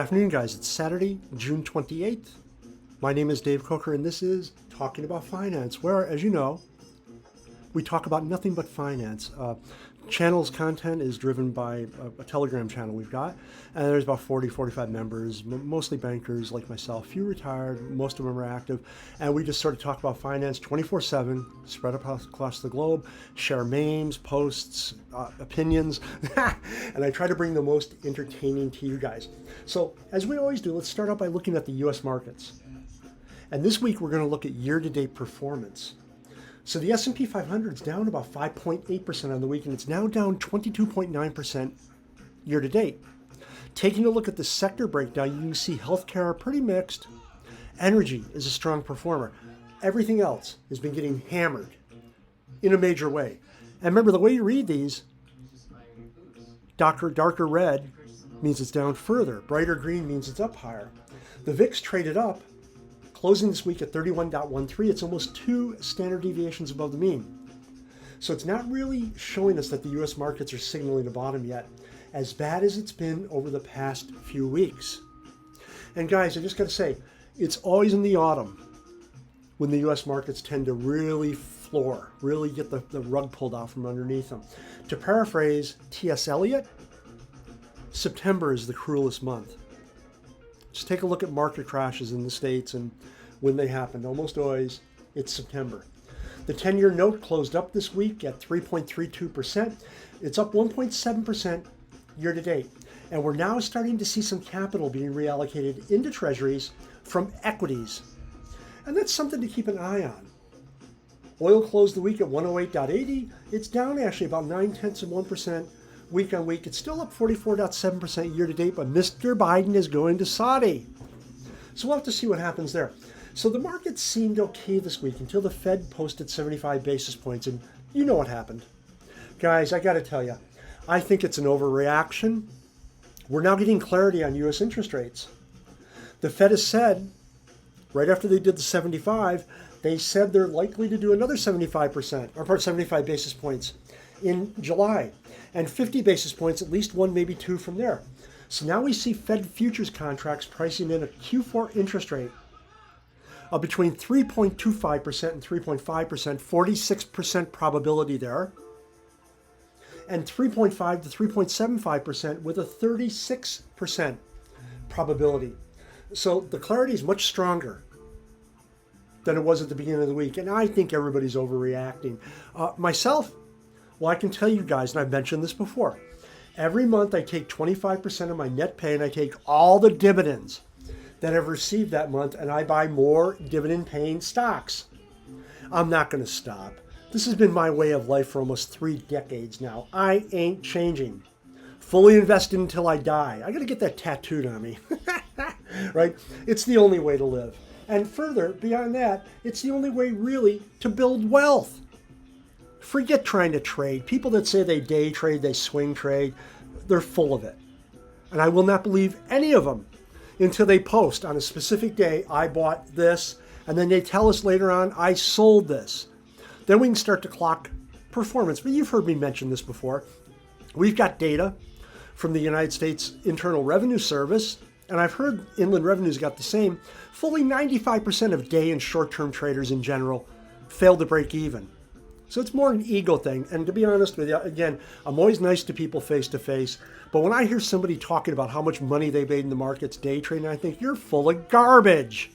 afternoon, guys. It's Saturday, June 28th. My name is Dave Coker, and this is Talking About Finance, where, as you know, we talk about nothing but finance. Channel's content is driven by a Telegram channel we've got, and there's about 45 members, mostly bankers like myself, few retired, most of them are active, and we just sort of talk about finance 24/7, spread across the globe, share memes, posts, opinions, and I try to bring the most entertaining to you guys. So, as we always do, let's start out by looking at the U.S. markets. And this week, we're going to look at year-to-date performance. So the S&P 500 is down about 5.8% on the week, and it's now down 22.9% year to date. Taking a look at the sector breakdown, you can see healthcare pretty mixed. Energy is a strong performer. Everything else has been getting hammered in a major way. And remember, the way you read these, darker red means it's down further. Brighter green means it's up higher. The VIX traded up, closing this week at 31.13, it's almost 2 standard deviations above the mean. So it's not really showing us that the US markets are signaling a bottom yet, as bad as it's been over the past few weeks. And guys, I just got to say, it's always in the autumn when the US markets tend to really floor, really get the rug pulled out from underneath them. To paraphrase T.S. Eliot, September is the cruelest month. Just take a look at market crashes in the States and when they happen. Almost always, it's September. The 10-year note closed up this week at 3.32%. It's up 1.7% year to date. And we're now starting to see some capital being reallocated into treasuries from equities. And that's something to keep an eye on. Oil closed the week at 108.80. It's down actually about 0.9% week on week. It's still up 44.7% year to date, but Mr. Biden is going to Saudi. So we'll have to see what happens there. So the market seemed okay this week until the Fed posted 75 basis points, and you know what happened. Guys, I got to tell you, I think it's an overreaction. We're now getting clarity on U.S. interest rates. The Fed has said, right after they did the 75, they said they're likely to do another 75 basis points in July, and 50 basis points, at least one, maybe two from there. So now we see Fed futures contracts pricing in a Q4 interest rate of between 3.25% and 3.5%, 46% probability there, and 3.5 to 3.75% with a 36% probability. So the clarity is much stronger than it was at the beginning of the week, and I think everybody's overreacting. Myself, well, I can tell you guys, and I've mentioned this before, every month I take 25% of my net pay and I take all the dividends that I've received that month and I buy more dividend-paying stocks. I'm not going to stop. This has been my way of life for almost 3 decades now. I ain't changing. Fully invested until I die. I got to get that tattooed on me, right? It's the only way to live. And further, beyond that, it's the only way really to build wealth. Forget trying to trade. People that say they day trade, they swing trade, they're full of it. And I will not believe any of them until they post on a specific day, I bought this, and then they tell us later on, I sold this. Then we can start to clock performance. But you've heard me mention this before. We've got data from the United States Internal Revenue Service, and I've heard Inland Revenue's got the same. Fully 95% of day and short-term traders in general fail to break even. So it's more an ego thing. And to be honest with you, again, I'm always nice to people face to face. But when I hear somebody talking about how much money they made in the markets day trading, I think you're full of garbage.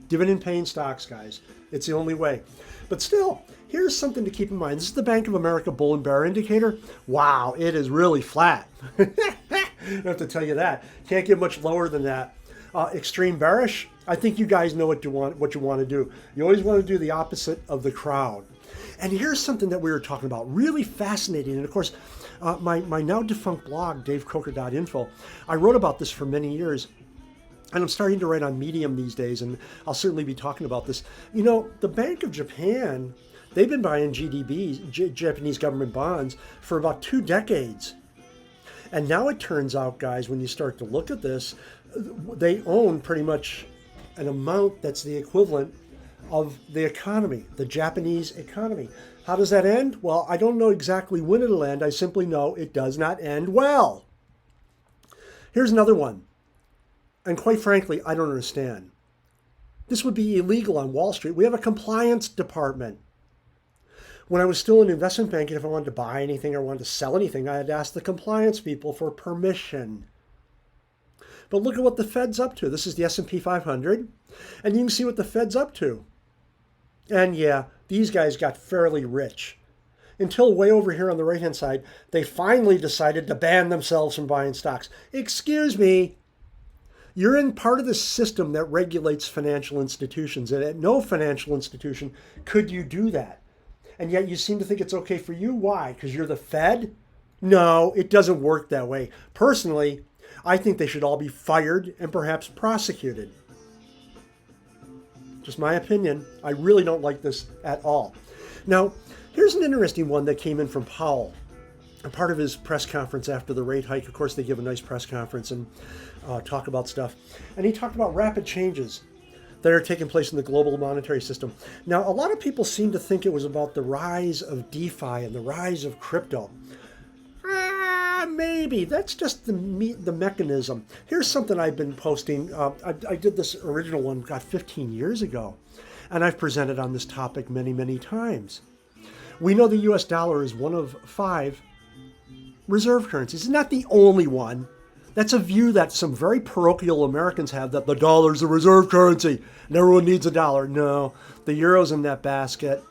Dividend paying stocks, guys. It's the only way. But still, here's something to keep in mind. This is the Bank of America Bull and Bear Indicator. Wow, it is really flat. I have to tell you that. Can't get much lower than that. Extreme bearish, I think you guys know what you want to do. You always want to do the opposite of the crowd. And here's something that we were talking about, really fascinating. And of course, my now defunct blog, davecoker.info, I wrote about this for many years. And I'm starting to write on Medium these days, and I'll certainly be talking about this. You know, the Bank of Japan, they've been buying GDBs, Japanese government bonds, for about 2 decades. And now it turns out, guys, when you start to look at this, they own pretty much an amount that's the equivalent of the economy, the Japanese economy. How does that end? Well, I don't know exactly when it'll end. I simply know it does not end well. Here's another one. And quite frankly, I don't understand. This would be illegal on Wall Street. We have a compliance department. When I was still in investment banking, if I wanted to buy anything or wanted to sell anything, I had to ask the compliance people for permission. But look at what the Fed's up to. This is the S&P 500, and you can see what the Fed's up to. And yeah, these guys got fairly rich. Until way over here on the right-hand side, they finally decided to ban themselves from buying stocks. Excuse me. You're in part of the system that regulates financial institutions, and at no financial institution could you do that. And yet you seem to think it's okay for you. Why? Because you're the Fed? No, it doesn't work that way. Personally, I think they should all be fired and perhaps prosecuted. Just my opinion. I really don't like this at all. Now, here's an interesting one that came in from Powell. A part of his press conference after the rate hike. Of course, they give a nice press conference and talk about stuff. And he talked about rapid changes that are taking place in the global monetary system. Now, a lot of people seem to think it was about the rise of DeFi and the rise of crypto. Maybe. That's just the mechanism. Here's something I've been posting. I did this original one, 15 years ago. And I've presented on this topic many, many times. We know the US dollar is one of 5 reserve currencies. It's not the only one. That's a view that some very parochial Americans have, that the dollar's a reserve currency and everyone needs a dollar. No, the euro's in that basket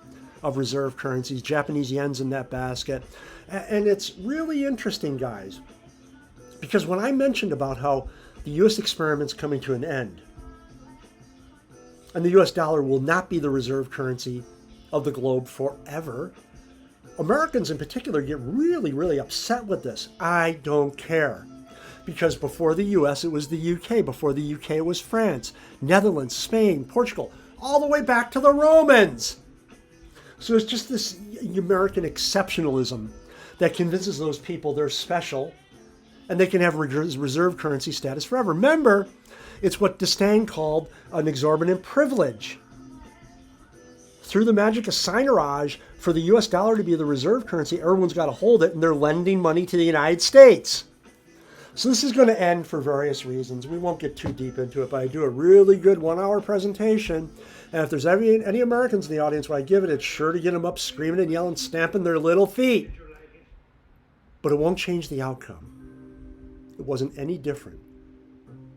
of reserve currencies. Japanese yen's in that basket. And it's really interesting, guys, because when I mentioned about how the U.S. experiment's coming to an end and the U.S. dollar will not be the reserve currency of the globe forever, Americans in particular get really, really upset with this. I don't care. Because before the US, it was the UK. Before the UK, it was France, Netherlands, Spain, Portugal, all the way back to the Romans. So it's just this American exceptionalism that convinces those people they're special and they can have reserve currency status forever. Remember, it's what D'Estaing called an exorbitant privilege. Through the magic of signage, for the US dollar to be the reserve currency, everyone's got to hold it, and they're lending money to the United States. So this is going to end for various reasons. We won't get too deep into it, but I do a really good 1-hour presentation. And if there's any Americans in the audience when I give it, it's sure to get them up screaming and yelling, stamping their little feet. But it won't change the outcome. It wasn't any different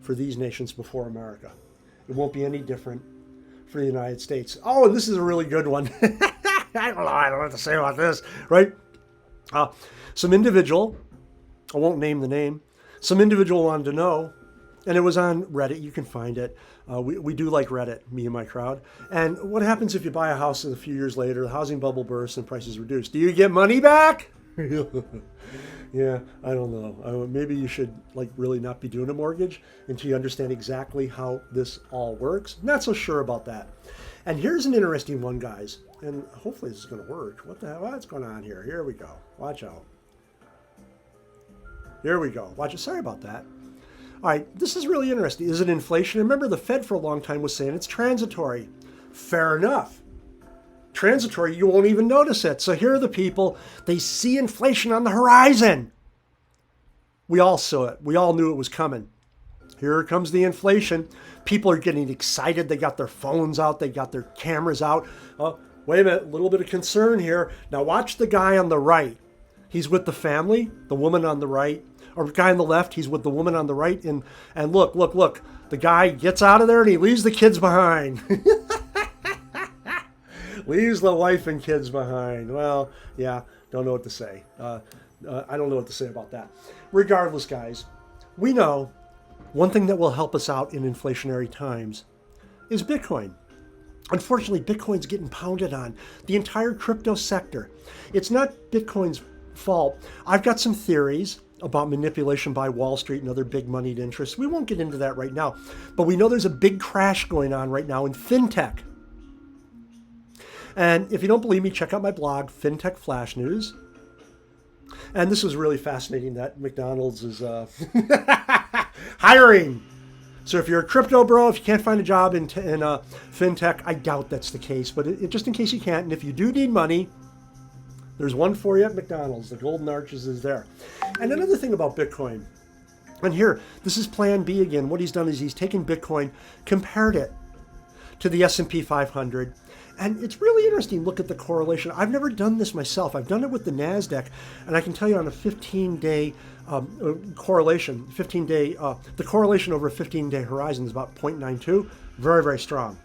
for these nations before America. It won't be any different for the United States. Oh, and this is a really good one. I don't know what to say about this, right? Some individual, I won't name the name, some individual wanted to know, and it was on Reddit. You can find it. We do like Reddit, me and my crowd. And what happens if you buy a house and a few years later, the housing bubble bursts and prices reduce? Do you get money back? Yeah, I don't know. Maybe you should really not be doing a mortgage until you understand exactly how this all works. Not so sure about that. And here's an interesting one, guys. And hopefully this is going to work. What the hell? What's going on here? Here we go. Watch out. Here we go. Watch it. Sorry about that. All right, this is really interesting. Is it inflation? Remember, the Fed for a long time was saying it's transitory. Fair enough. Transitory, you won't even notice it. So here are the people. They see inflation on the horizon. We all saw it. We all knew it was coming. Here comes the inflation. People are getting excited. They got their phones out. They got their cameras out. Oh, wait a minute. A little bit of concern here. Now watch the guy on the right. He's with the family, the woman on the right. Or the guy on the left, he's with the woman on the right. And look. The guy gets out of there and he leaves the kids behind. Leaves the wife and kids behind. Well, yeah, don't know what to say. I don't know what to say about that. Regardless, guys, we know one thing that will help us out in inflationary times is Bitcoin. Unfortunately, Bitcoin's getting pounded on. The entire crypto sector. It's not Bitcoin's fault. I've got some theories about manipulation by Wall Street and other big moneyed interests. We won't get into that right now. But we know there's a big crash going on right now in fintech. And if you don't believe me, check out my blog, Fintech Flash News. And this was really fascinating that McDonald's is hiring. So if you're a crypto bro, if you can't find a job in fintech, I doubt that's the case. But just in case you can't, and if you do need money, there's one for you at McDonald's. The Golden Arches is there. And another thing about Bitcoin, And here, this is plan B again. What he's done is he's taken Bitcoin, compared it to the S&P 500. And it's really interesting. Look at the correlation. I've never done this myself. I've done it with the NASDAQ. And I can tell you on a 15-day correlation, the correlation over a 15-day horizon is about 0.92. Very, very strong.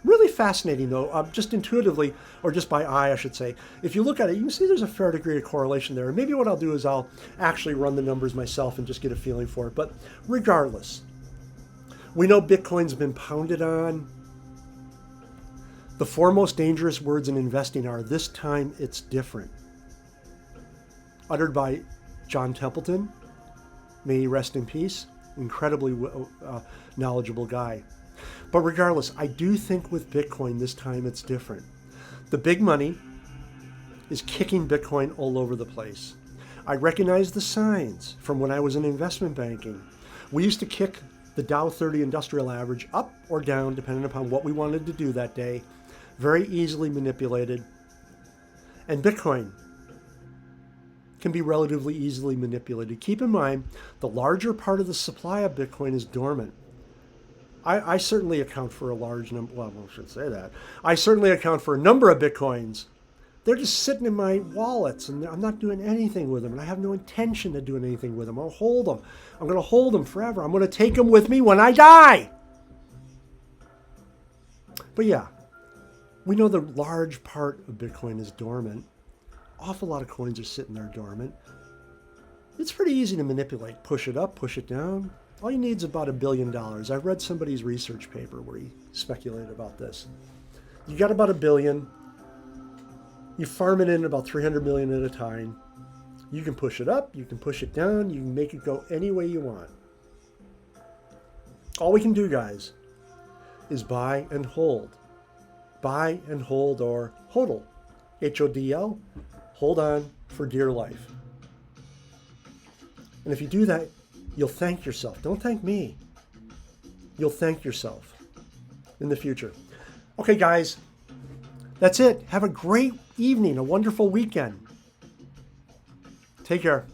Really fascinating, though, just intuitively, or just by eye, I should say. If you look at it, you can see there's a fair degree of correlation there. And maybe what I'll do is I'll actually run the numbers myself and just get a feeling for it. But regardless, we know Bitcoin's been pounded on. The four most dangerous words in investing are, "This time it's different." Uttered by John Templeton. May he rest in peace. Incredibly knowledgeable guy. But regardless, I do think with Bitcoin this time it's different. The big money is kicking Bitcoin all over the place. I recognize the signs from when I was in investment banking. We used to kick the Dow 30 Industrial Average up or down depending upon what we wanted to do that day. Very easily manipulated. And Bitcoin can be relatively easily manipulated. Keep in mind, the larger part of the supply of Bitcoin is dormant. I certainly account for a large number, well, I shouldn't say that. I certainly account for a number of Bitcoins. They're just sitting in my wallets and I'm not doing anything with them. And I have no intention of doing anything with them. I'll hold them. I'm going to hold them forever. I'm going to take them with me when I die. But yeah, we know the large part of Bitcoin is dormant. Awful lot of coins are sitting there dormant. It's pretty easy to manipulate. Push it up, push it down. All you need is about $1 billion. I read somebody's research paper where he speculated about this. You got about $1 billion. You farm it in about 300 million at a time. You can push it up, you can push it down, you can make it go any way you want. All we can do, guys, is buy and hold. Buy and hold, or hodl. HODL. Hold on for dear life. And if you do that, you'll thank yourself. Don't thank me. You'll thank yourself in the future. Okay, guys, that's it. Have a great evening, a wonderful weekend. Take care.